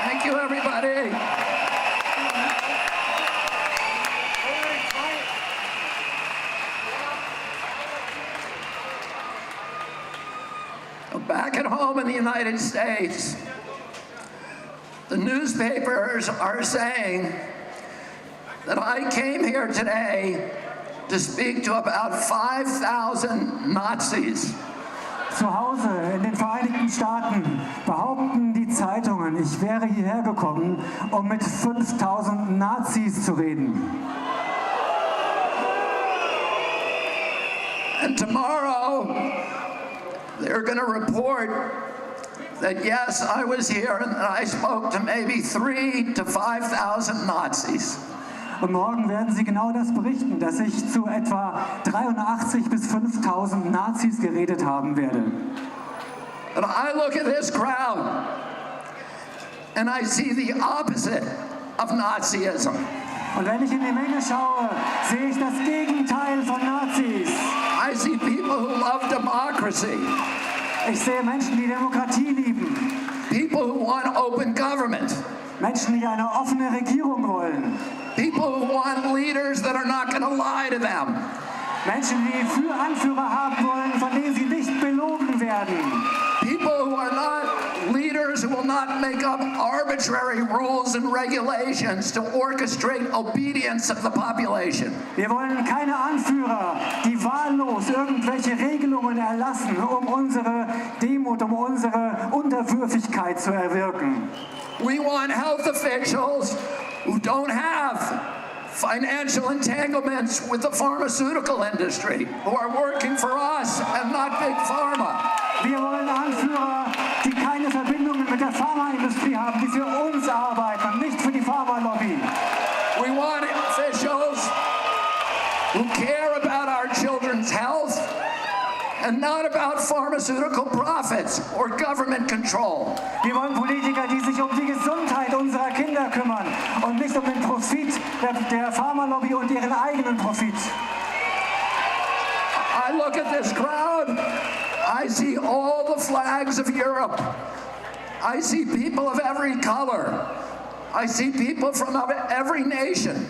Thank you, everybody. Back at home in the United States, the newspapers are saying that I came here today to speak to about 5,000 Nazis. Zu Hause in den Vereinigten Staaten behaupten die Zeitungen, ich wäre hierher gekommen, um mit 5.000 Nazis zu reden. And tomorrow, they're going to report that yes, I was here and that I spoke to maybe 3,000 to 5,000 Nazis. Und morgen werden sie genau das berichten, dass ich zu etwa 83 bis 5.000 Nazis geredet haben werde. But I look at this crowd and I see the opposite of Nazism. Und wenn ich in die Menge schaue, sehe ich das Gegenteil von Nazis. I see people who love democracy. Ich sehe Menschen, die Demokratie lieben. People who want open government. Menschen, die eine offene Regierung wollen. People who want leaders that are not going to lie to them. Menschen, die Anführer haben wollen, von denen sie nicht belogen werden. People who are not leaders who will not make up arbitrary rules and regulations to orchestrate obedience of the population. Wir wollen keine Anführer, die wahllos irgendwelche Regelungen erlassen, um unsere Demut, um unsere Unterwürfigkeit zu erwirken. We want health officials who don't have financial entanglements with the pharmaceutical industry, who are working for us and not Big Pharma. Wir wollen Anführer, die keine Verbindungen mit der Pharmaindustrie haben, die für uns arbeiten und nicht für die Pharmalobby. We want officials who care about our children's health and not about pharmaceutical profits or government control. Wir wollen Politiker, die sich um die Gesundheit unserer Kinder kümmern und nicht um den Profit der Pharmalobby und ihren eigenen Profit. I look at this crowd, I see all the flags of Europe. I see people of every color. I see people from every nation,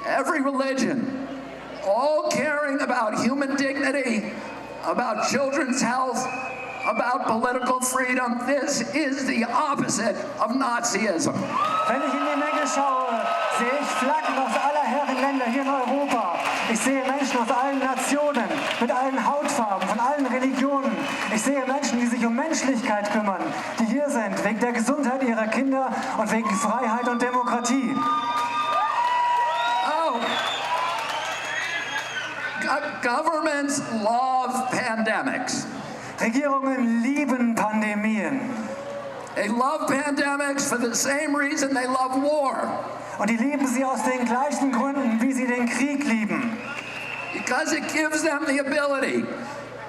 every religion, all caring about human dignity, about children's health, about political freedom. This is the opposite of Nazism. Wenn ich in die Menge schaue, sehe ich Flaggen aus aller Herren Länder hier in Europa. Ich sehe Menschen aus allen Nationen, mit allen Hautfarben, von allen Religionen. Ich sehe Menschen, die sich um Menschlichkeit kümmern, die hier sind, wegen der Gesundheit ihrer Kinder und wegen Freiheit und Demokratie. Oh. Governments love pandemics. Regierungen lieben Pandemien. They love pandemics for the same reason they love war. Und die lieben sie aus den gleichen Gründen, wie sie den Krieg lieben. Because it gives them the ability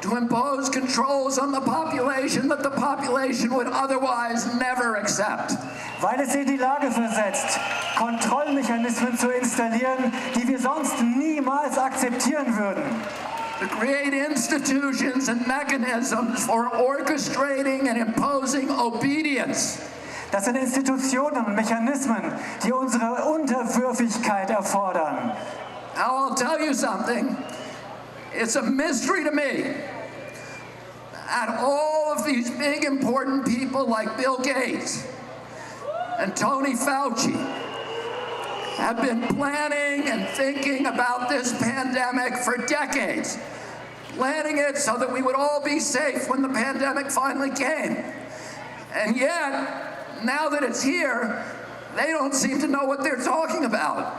to impose controls on the population that the population would otherwise never accept. Weil es sie in die Lage versetzt, Kontrollmechanismen zu installieren, die wir sonst niemals akzeptieren würden. To create institutions and mechanisms for orchestrating and imposing obedience. Das sind Institutionen und Mechanismen, die unsere Unterwürfigkeit erfordern. Now I'll tell you something. It's a mystery to me. And all of these big important people like Bill Gates and Tony Fauci have been planning and thinking about this pandemic for decades. Planning it so that we would all be safe when the pandemic finally came. And yet, now that it's here, they don't seem to know what they're talking about.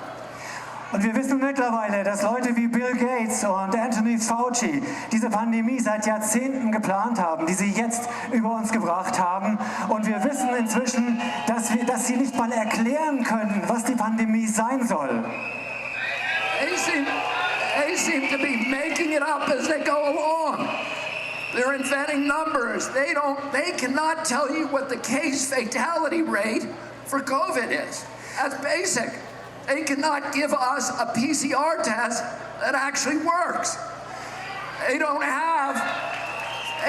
Und wir wissen mittlerweile, dass Leute wie Bill Gates und Anthony Fauci diese Pandemie seit Jahrzehnten geplant haben, die sie jetzt über uns gebracht haben. Und wir wissen inzwischen, dass sie nicht mal erklären können, was die Pandemie sein soll. They seem to be making it up as they go along. They're inventing numbers. They cannot tell you what the case fatality rate for COVID is. That's basic. They cannot give us a PCR test that actually works. They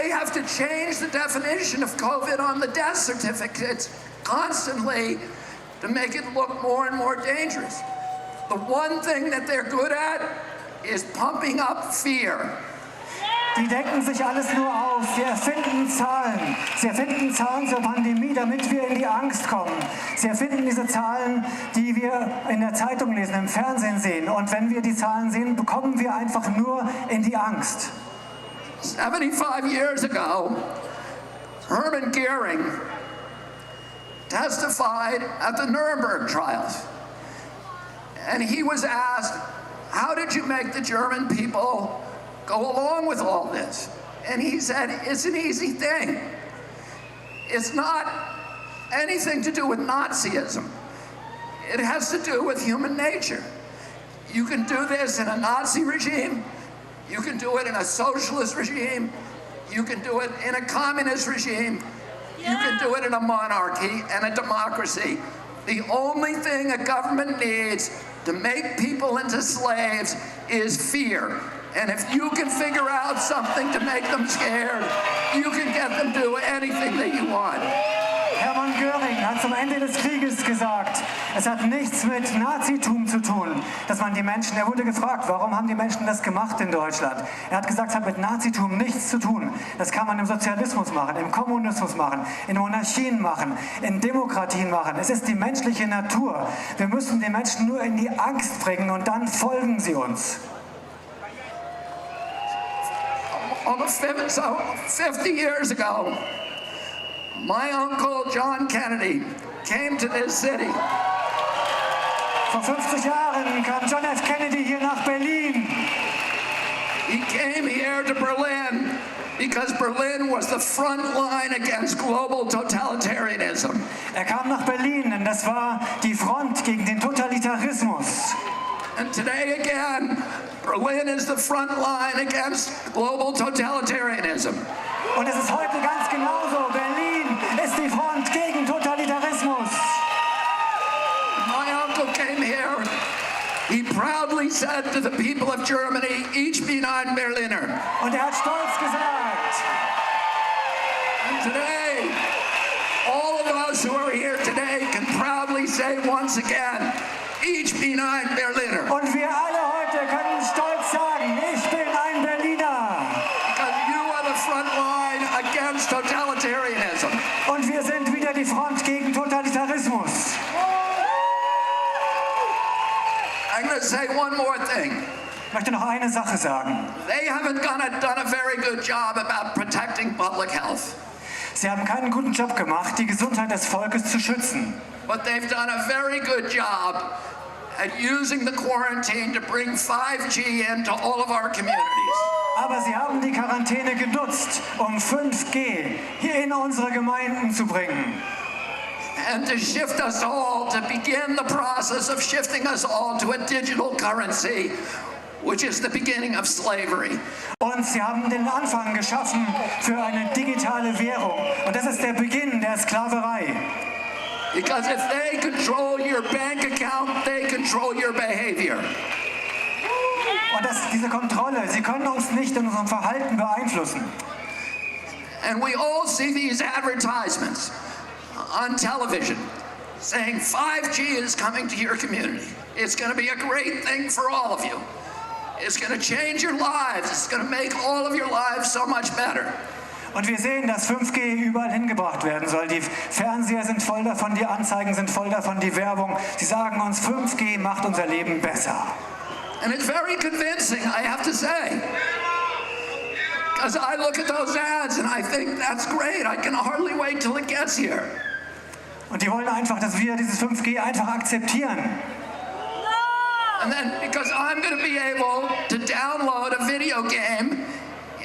have to change the definition of COVID on the death certificates constantly to make it look more and more dangerous. The one thing that they're good at is pumping up fear. Die decken sich alles nur auf. Sie erfinden Zahlen. Sie erfinden Zahlen zur Pandemie, damit wir in die Angst kommen. Sie erfinden diese Zahlen, die wir in der Zeitung lesen, im Fernsehen sehen. Und wenn wir die Zahlen sehen, bekommen wir einfach nur in die Angst. 75 years ago, Hermann Goering testified at the Nuremberg trials. And he was asked, how did you make the German people go along with all this? And he said, it's an easy thing. It's not anything to do with Nazism. It has to do with human nature. You can do this in a Nazi regime. You can do it in a socialist regime. You can do it in a communist regime. You can do it in a monarchy and a democracy. The only thing a government needs to make people into slaves is fear. And if you can figure out something to make them scared, you can get them to do anything that you want. Hermann Göring hat zum Ende des Krieges gesagt, es hat nichts mit Nazitum zu tun, dass man die Menschen, er wurde gefragt, warum haben die Menschen das gemacht in Deutschland? Er hat gesagt, es hat mit Nazitum nichts zu tun. Das kann man im Sozialismus machen, im Kommunismus machen, in Monarchien machen, in Demokratien machen. Es ist die menschliche Natur. Wir müssen die Menschen nur in die Angst bringen und dann folgen sie uns. Almost 50 years ago, my uncle John Kennedy came to this city. Vor 50 Jahren kam John F. Kennedy hier nach Berlin. He came here to Berlin because Berlin was the front line against global totalitarianism. Er kam nach Berlin, denn das war die Front gegen den Totalitarismus. And today again, Berlin is the front line against global totalitarianism. Und es ist heute ganz genauso. Berlin ist die Front gegen Totalitarismus. My uncle came here. He proudly said to the people of Germany, ich bin ein Berliner. Und er hat stolz gesagt. And today, all of us who are here today can proudly say once again, ich bin ein Berliner. Und wir alle heute können stolz sagen, ich bin ein Berliner. Because you are the front line against totalitarianism. Und wir sind wieder die Front gegen Totalitarismus. I'm going to say one more thing. Ich möchte noch eine Sache sagen. They haven't done a very good job about protecting public health. Sie haben keinen guten Job gemacht, die Gesundheit des Volkes zu schützen. But they've done a very good job at using the quarantine to bring 5G into all of our communities. Aber sie haben die Quarantäne genutzt, um 5G hier in unsere Gemeinden zu bringen. And to shift us all, to begin the process of shifting us all to a digital currency, which is the beginning of slavery. Und sie haben den Anfang geschaffen für eine digitale Währung. Und das ist der Beginn der Sklaverei. Because if they control your bank account, they control your behavior. Und diese Kontrolle, sie können uns nicht in unserem Verhalten beeinflussen. And we all see these advertisements on television saying 5G is coming to your community. It's going to be a great thing for all of you. It's going to change your lives. It's going to make all of your lives so much better. Und wir sehen, dass 5G überall hingebracht werden soll. Die Fernseher sind voll davon, die Anzeigen sind voll davon, die Werbung. Sie sagen uns, 5G macht unser Leben besser. And it's very convincing, I have to say. Because I look at those ads and I think, that's great. I can hardly wait till it gets here. Und die wollen einfach, dass wir dieses 5G einfach akzeptieren. And then, because I'm going to be able to download a video game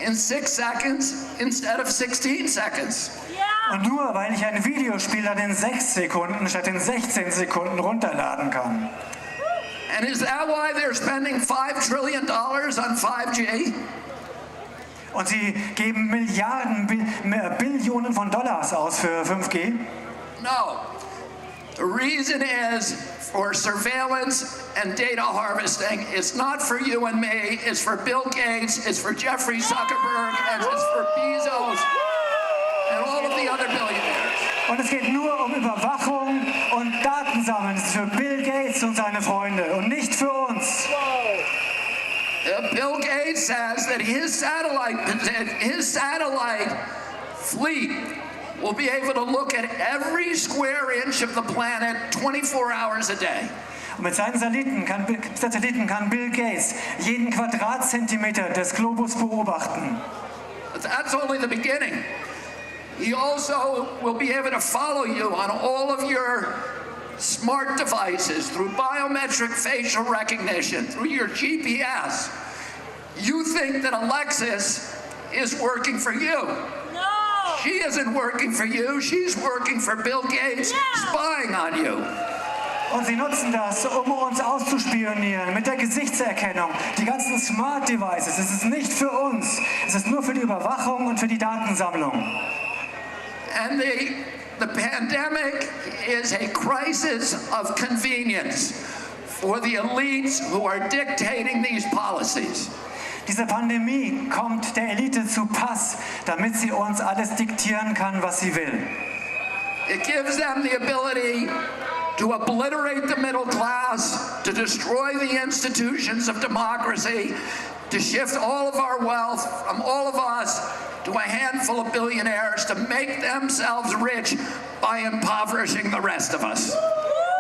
in 6 seconds instead of 16 seconds. Und nur weil ich ein Videospiel dann in 6 Sekunden statt in 16 Sekunden runterladen kann. And is that why they're spending $5 trillion on 5G? Und sie geben Milliarden, Billionen von Dollars aus für 5G? No. The reason is for surveillance and data harvesting. It's not for you and me. It's for Bill Gates. It's for Jeffrey Zuckerberg. And it's for Bezos and all of the other billionaires. Und es geht nur um Überwachung Gates says that his satellite fleet will be able to look at every square inch of the planet 24 hours a day. Und mit seinen Satelliten kann Bill Gates jeden Quadratzentimeter des Globus beobachten. But that's only the beginning. He also will be able to follow you on all of your smart devices through biometric facial recognition, through your GPS. You think that Alexis is working for you. No! She isn't working for you. She's working for Bill Gates, spying on you. Und sie nutzen das, um uns auszuspionieren mit der Gesichtserkennung. Die ganzen Smart Devices, es ist nicht für uns. Es ist nur für die Überwachung und für die Datensammlung. And the pandemic is a crisis of convenience for the elites who are dictating these policies. Diese Pandemie kommt der Elite zu Pass, damit sie uns alles diktieren kann, was sie will. It gives them the ability to obliterate the middle class, to destroy the institutions of democracy, to shift all of our wealth from all of us to a handful of billionaires to make themselves rich by impoverishing the rest of us.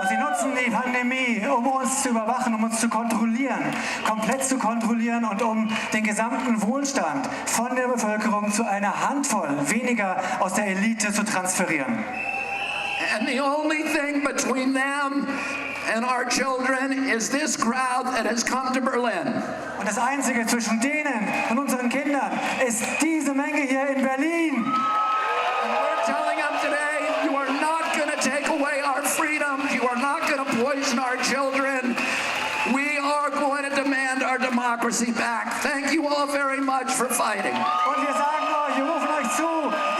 Und sie nutzen die Pandemie, um uns zu überwachen, um uns zu kontrollieren, komplett zu kontrollieren und um den gesamten Wohlstand von der Bevölkerung zu einer Handvoll weniger aus der Elite zu transferieren. And the only thing between them and our children is this crowd that has come to Berlin. Und das Einzige zwischen denen und unseren Kindern ist diese Menge hier in Berlin. And we're telling them today, you are not going to take away our freedoms. You are not going to poison our children. We are going to demand our democracy back. Thank you all very much for fighting. Und wir sagen euch, wir rufen euch zu,